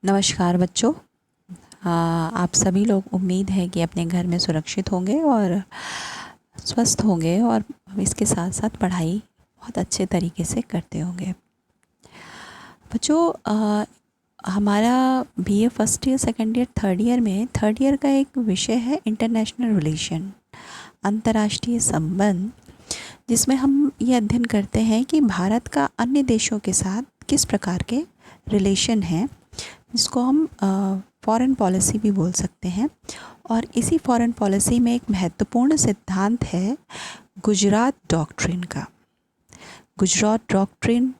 नमस्कार बच्चों। आप सभी लोग उम्मीद है कि अपने घर में सुरक्षित होंगे और स्वस्थ होंगे और इसके साथ साथ पढ़ाई बहुत अच्छे तरीके से करते होंगे। बच्चों, हमारा BA first year, second year, third year में थर्ड ईयर का एक विषय है इंटरनेशनल रिलेशन, अंतर्राष्ट्रीय संबंध, जिसमें हम ये अध्ययन करते हैं कि भारत का अन्य देशों के साथ किस प्रकार के रिलेशन हैं, जिसको हम फॉरेन पॉलिसी भी बोल सकते हैं। और इसी फॉरेन पॉलिसी में एक महत्वपूर्ण सिद्धांत है गुजरात डॉक्ट्रिन का। गुजरात डॉक्ट्रिन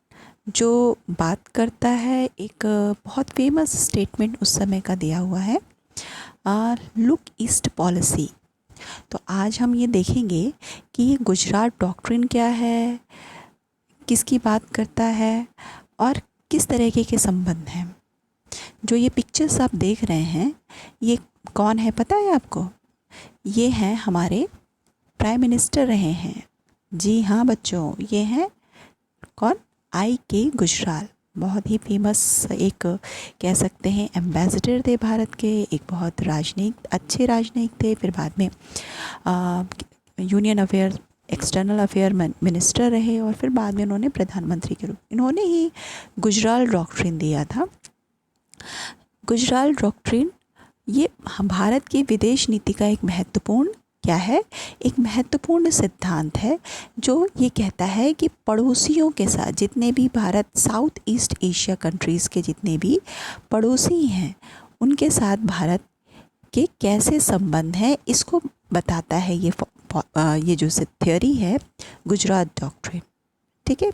जो बात करता है, एक बहुत फेमस स्टेटमेंट उस समय का दिया हुआ है, लुक ईस्ट पॉलिसी। तो आज हम ये देखेंगे कि ये गुजरात डॉक्ट्रिन क्या है, किसकी बात करता है और किस तरीके के संबंध हैं। जो ये पिक्चर्स आप देख रहे हैं, ये कौन है पता है आपको? ये हैं हमारे प्राइम मिनिस्टर रहे हैं। जी हाँ बच्चों, ये हैं कौन? I.K. गुजराल। बहुत ही फेमस, एक कह सकते हैं एम्बेसडर थे भारत के, एक बहुत अच्छे राजनयिक थे। फिर बाद में union affair, external affair minister रहे और फिर बाद में उन्होंने प्रधानमंत्री के रूप, इन्होंने ही गुजराल डॉक्ट्रिन दिया था। गुजराल डॉक्ट्रिन ये भारत की विदेश नीति का एक महत्वपूर्ण क्या है, एक महत्वपूर्ण सिद्धांत है, जो ये कहता है कि पड़ोसियों के साथ, जितने भी Bharat south east Asia countries के जितने भी पड़ोसी हैं, उनके साथ भारत के कैसे संबंध हैं, इसको बताता है ये जो थ्योरी है गुजरात डॉक्ट्रिन। ठीक है,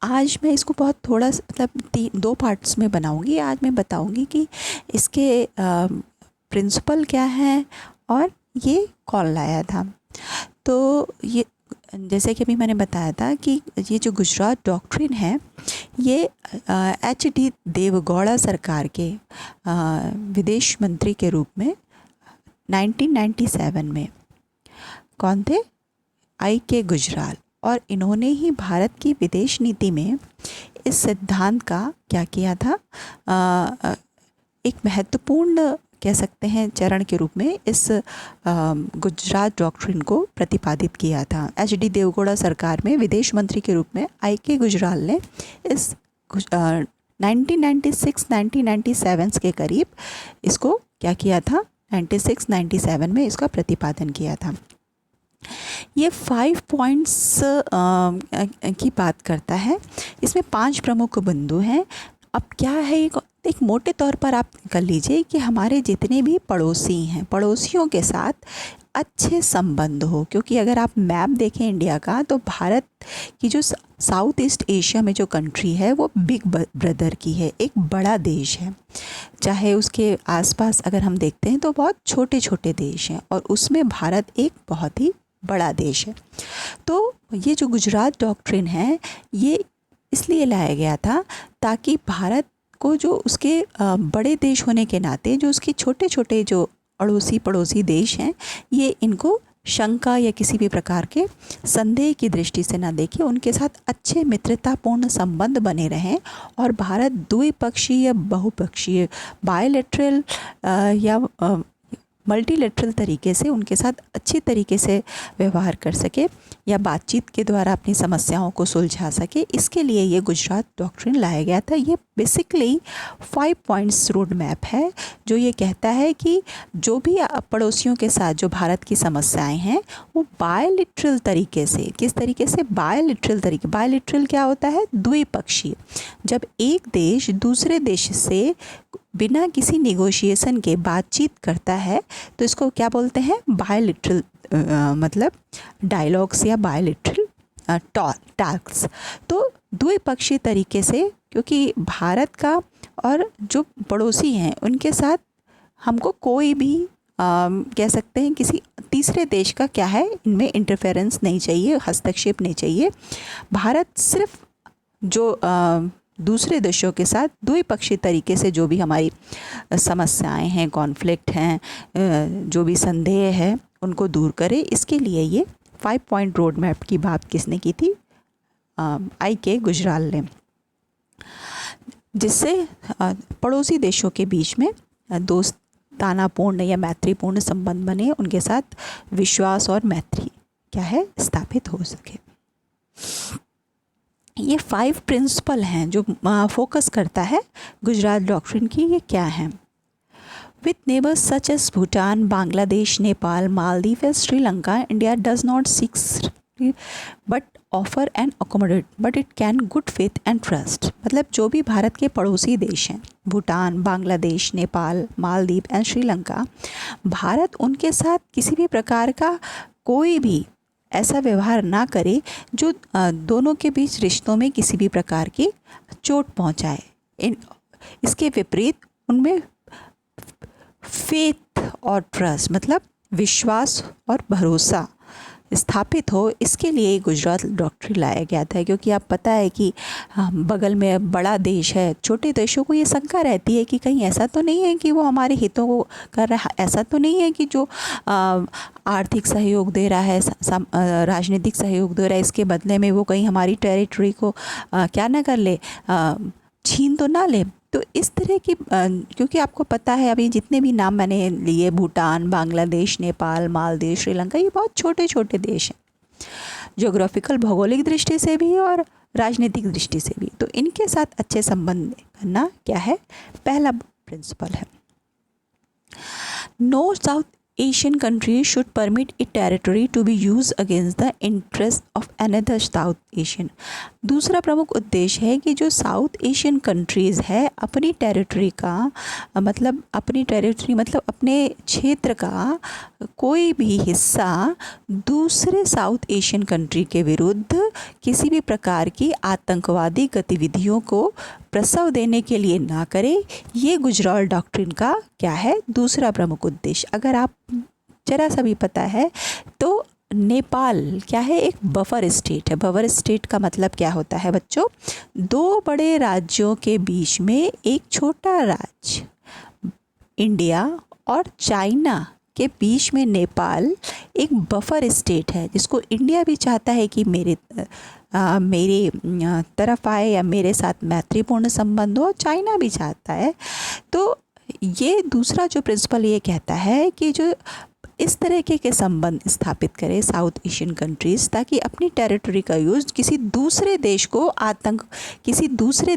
आज मैं इसको बहुत थोड़ा मतलब 2 पार्ट्स में बनाऊंगी। आज मैं बताऊंगी कि इसके प्रिंसिपल क्या है और ये कौन लाया था। तो ये जैसे कि अभी मैंने बताया था कि ये जो गुजरात डॉक्ट्रिन है, ये H.D. देवगौड़ा सरकार के विदेश मंत्री के रूप में 1997 में कौन थे? I.K. गुजराल। और इन्होंने ही भारत की विदेश नीति में इस सिद्धांत का क्या किया था, एक महत्वपूर्ण कह सकते हैं चरण के रूप में इस गुजरात डॉक्ट्रिन को प्रतिपादित किया था। H.D. देवगौड़ा सरकार में विदेश मंत्री के रूप में I.K. गुजराल ने इस 1996-1997 के करीब इसको क्या किया था, 96-97 में इसका प्रतिपादन किया था। ये 5 पॉइंट्स की बात करता है। इसमें 5 प्रमुख बिंदु हैं। अब क्या है, एक मोटे तौर पर आप कर लीजिए कि हमारे जितने भी पड़ोसी हैं, पड़ोसियों के साथ अच्छे संबंध हो। क्योंकि अगर आप मैप देखें इंडिया का, तो भारत की जो साउथ ईस्ट एशिया में जो कंट्री है, वो बिग ब्रदर की है, एक बड़ा देश है। चाहे उसके आसपास अगर हम देखते हैं तो बहुत छोटे छोटे देश हैं, और उसमें भारत एक बहुत ही बड़ा देश है। तो ये जो गुजरात डॉक्ट्रिन है, ये इसलिए लाया गया था ताकि भारत को, जो उसके बड़े देश होने के नाते, जो उसके छोटे छोटे जो अड़ोसी पड़ोसी देश हैं, ये इनको शंका या किसी भी प्रकार के संदेह की दृष्टि से ना देखें, उनके साथ अच्छे मित्रतापूर्ण संबंध बने रहें। और भारत द्विपक्षीय या बहुपक्षीय, बायलैटरल या मल्टीलेटरल तरीके से उनके साथ अच्छी तरीके से व्यवहार कर सके या बातचीत के द्वारा अपनी समस्याओं को सुलझा सके। इसके लिए ये गुजरात डॉक्ट्रिन लाया गया था। ये बेसिकली 5 पॉइंट्स रोड मैप है, जो ये कहता है कि जो भी पड़ोसियों के साथ जो भारत की समस्याएं हैं, वो बायलैटरल तरीके से, किस तरीके से? बायलैटरल तरीके। बायलैटरल क्या होता है? द्विपक्षीय। जब एक देश दूसरे देश से बिना किसी निगोशिएशन के बातचीत करता है, तो इसको क्या बोलते हैं? बायलैटरल, मतलब डायलॉग्स या बायलैटरल टॉक्स। तो द्विपक्षीय तरीके से, क्योंकि भारत का और जो पड़ोसी हैं उनके साथ हमको कोई भी कह सकते हैं किसी तीसरे देश का क्या है, इनमें इंटरफेरेंस नहीं चाहिए, हस्तक्षेप नहीं चाहिए। भारत सिर्फ जो दूसरे देशों के साथ द्विपक्षीय तरीके से जो भी हमारी समस्याएं हैं, कॉन्फ्लिक्ट हैं, जो भी संदेह है, उनको दूर करे। इसके लिए ये 5 पॉइंट रोड मैप की बात किसने की थी? I.K. गुजराल ने। जिससे पड़ोसी देशों के बीच में दोस्तानापूर्ण या मैत्रीपूर्ण संबंध बने, उनके साथ विश्वास और मैत्री क्या है स्थापित हो सके। ये 5 प्रिंसिपल हैं जो फोकस करता है गुजरात डॉक्ट्रिन की। ये क्या हैं? With neighbors such as Bhutan, Bangladesh, Nepal, Maldives and Sri Lanka, India does not seek but offer and accommodate, but it can good faith and trust। मतलब जो भी भारत के पड़ोसी देश हैं, भूटान, बांग्लादेश, नेपाल, मालदीव एंड श्रीलंका, भारत उनके साथ किसी भी प्रकार का कोई भी ऐसा व्यवहार ना करे जो दोनों के बीच रिश्तों में किसी भी प्रकार की चोट पहुंचाए। इसके विपरीत उनमें फेथ और ट्रस्ट मतलब विश्वास और भरोसा स्थापित हो, इसके लिए गुजरात डॉक्ट्रिन लाया गया था। क्योंकि आप पता है कि बगल में बड़ा देश है, छोटे देशों को ये शंका रहती है कि कहीं ऐसा तो नहीं है कि वो हमारे हितों को कर रहा है, ऐसा तो नहीं है कि जो आर्थिक सहयोग दे रहा है, राजनीतिक सहयोग दे रहा है, इसके बदले में वो कहीं हमारी टेरिटरी को क्या ना कर ले, छीन तो ना ले। तो इस तरह की क्योंकि आपको पता है अभी जितने भी नाम मैंने लिए, भूटान, बांग्लादेश, नेपाल, मालदीव, श्रीलंका, ये बहुत छोटे छोटे देश हैं ज्योग्राफिकल भौगोलिक दृष्टि से भी और राजनीतिक दृष्टि से भी। तो इनके साथ अच्छे संबंध करना क्या है, पहला प्रिंसिपल है। No South Asian countries should permit its territory to be used against the interest of another South Asian। दूसरा प्रमुख उद्देश्य है कि जो साउथ एशियन कंट्रीज़ है अपनी टेरिटरी का मतलब अपने क्षेत्र का कोई भी हिस्सा दूसरे साउथ एशियन कंट्री के विरुद्ध किसी भी प्रकार की आतंकवादी गतिविधियों को प्रसव देने के लिए ना करे। ये गुजरात डॉक्ट्रिन का क्या है, दूसरा प्रमुख उद्देश्य। अगर आप जरा सा भी पता है तो नेपाल क्या है, एक बफर स्टेट है। बफर स्टेट का मतलब क्या होता है बच्चों, दो बड़े राज्यों के बीच में एक छोटा राज्य, इंडिया और चाइना के बीच में नेपाल एक बफर स्टेट है, जिसको इंडिया भी चाहता है कि मेरे तरफ आए या मेरे साथ मैत्रीपूर्ण संबंध हो, चाइना भी चाहता है। तो ये दूसरा जो प्रिंसिपल ये कहता है कि जो इस तरह के संबंध स्थापित करे साउथ एशियन कंट्रीज़, ताकि अपनी टेरिटरी का यूज़ किसी दूसरे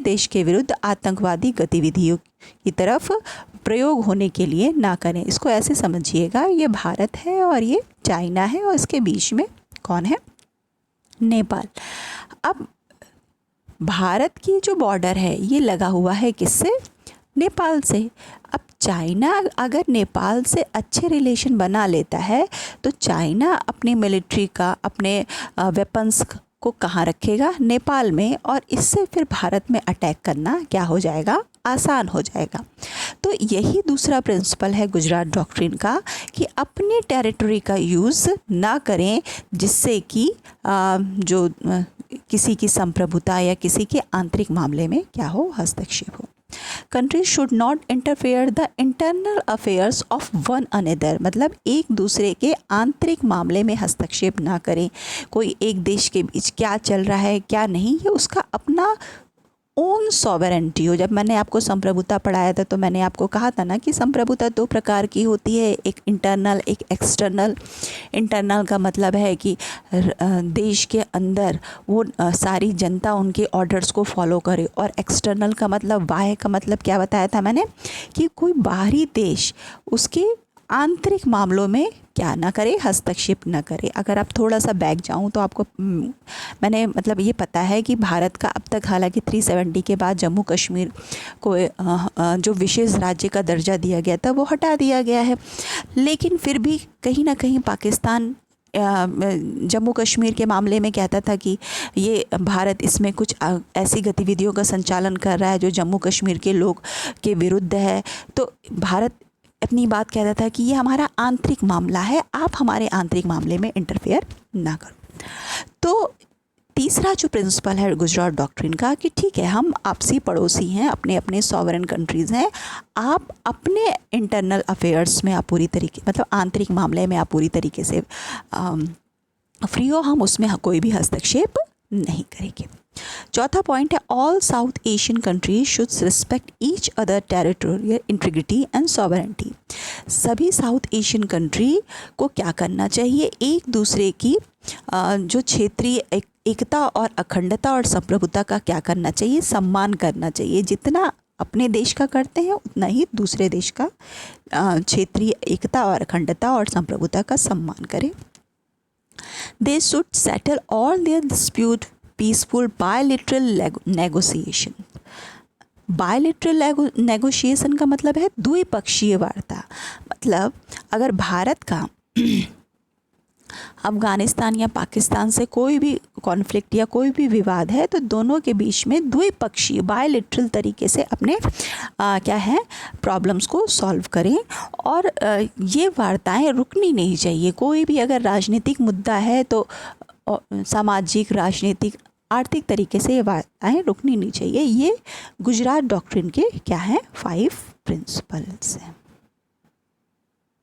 देश के विरुद्ध आतंकवादी गतिविधियों की तरफ प्रयोग होने के लिए ना करें। इसको ऐसे समझिएगा, ये भारत है और ये चाइना है और इसके बीच में कौन है, नेपाल। अब भारत की जो बॉर्डर है ये लगा हुआ है किससे, नेपाल से। अब चाइना अगर नेपाल से अच्छे रिलेशन बना लेता है तो चाइना अपनी मिलिट्री का, अपने वेपन्स को कहाँ रखेगा, नेपाल में, और इससे फिर भारत में अटैक करना क्या हो जाएगा, आसान हो जाएगा। तो यही दूसरा प्रिंसिपल है गुजरात डॉक्ट्रिन का कि अपनी टेरिटरी का यूज़ ना करें जिससे कि जो किसी की संप्रभुता या किसी के आंतरिक मामले में क्या हो, हस्तक्षेप हो। Countries should not interfere the internal affairs of one another, मतलब एक दूसरे के आंतरिक मामले में हस्तक्षेप ना करें। कोई एक देश के बीच क्या चल रहा है क्या नहीं, ये उसका अपना ओन सॉवरेंटी हो। जब मैंने आपको संप्रभुता पढ़ाया था तो मैंने आपको कहा था ना कि संप्रभुता दो प्रकार की होती है, एक इंटरनल एक एक्सटर्नल। इंटरनल का मतलब है कि देश के अंदर वो सारी जनता उनके ऑर्डर्स को फॉलो करे, और एक्सटर्नल का मतलब, बाह्य का मतलब क्या बताया था मैंने कि कोई बाहरी देश उसके आंतरिक मामलों में क्या ना करे, हस्तक्षेप ना करे। अगर आप थोड़ा सा बैक जाऊं तो आपको मैंने मतलब ये पता है कि भारत का अब तक हालांकि 370 के बाद जम्मू कश्मीर को जो विशेष राज्य का दर्जा दिया गया था वो हटा दिया गया है, लेकिन फिर भी कहीं ना कहीं पाकिस्तान जम्मू कश्मीर के मामले में कहता था कि ये भारत इसमें कुछ ऐसी गतिविधियों का संचालन कर रहा है जो जम्मू कश्मीर के लोग के विरुद्ध है। तो भारत अपनी बात कहता था कि ये हमारा आंतरिक मामला है, आप हमारे आंतरिक मामले में इंटरफेयर ना करो। तो तीसरा जो प्रिंसिपल है गुजरात डॉक्ट्रिन का कि ठीक है, हम आपसी पड़ोसी हैं, अपने अपने सॉवरेन कंट्रीज़ हैं, आप अपने इंटरनल अफेयर्स में आप पूरी तरीके मतलब आंतरिक मामले में आप पूरी तरीके से फ्री हो, हम उसमें कोई भी हस्तक्षेप नहीं करेगी। चौथा पॉइंट है all south Asian countries should respect each other territorial integrity and sovereignty. सभी साउथ एशियन कंट्री को क्या करना चाहिए, एक दूसरे की जो क्षेत्रीय एकता और अखंडता और संप्रभुता का क्या करना चाहिए, सम्मान करना चाहिए। जितना अपने देश का करते हैं उतना ही दूसरे देश का क्षेत्रीय एकता और अखंडता और संप्रभुता का सम्मान करें। They should settle all their dispute peaceful bilateral negotiation. Bilateral negotiation का मतलब है द्विपक्षीय वार्ता। मतलब अगर भारत का अफ़गानिस्तान या पाकिस्तान से कोई भी कॉन्फ्लिक्ट या कोई भी विवाद है तो दोनों के बीच में द्विपक्षीय बायलैटरल तरीके से अपने क्या है प्रॉब्लम्स को सॉल्व करें। और ये वार्ताएं रुकनी नहीं चाहिए। कोई भी अगर राजनीतिक मुद्दा है तो सामाजिक, राजनीतिक, आर्थिक तरीके से ये वार्ताएं रुकनी नहीं चाहिए। ये गुजरात डॉक्ट्रिन के क्या हैं 5 प्रिंसिपल्स हैं।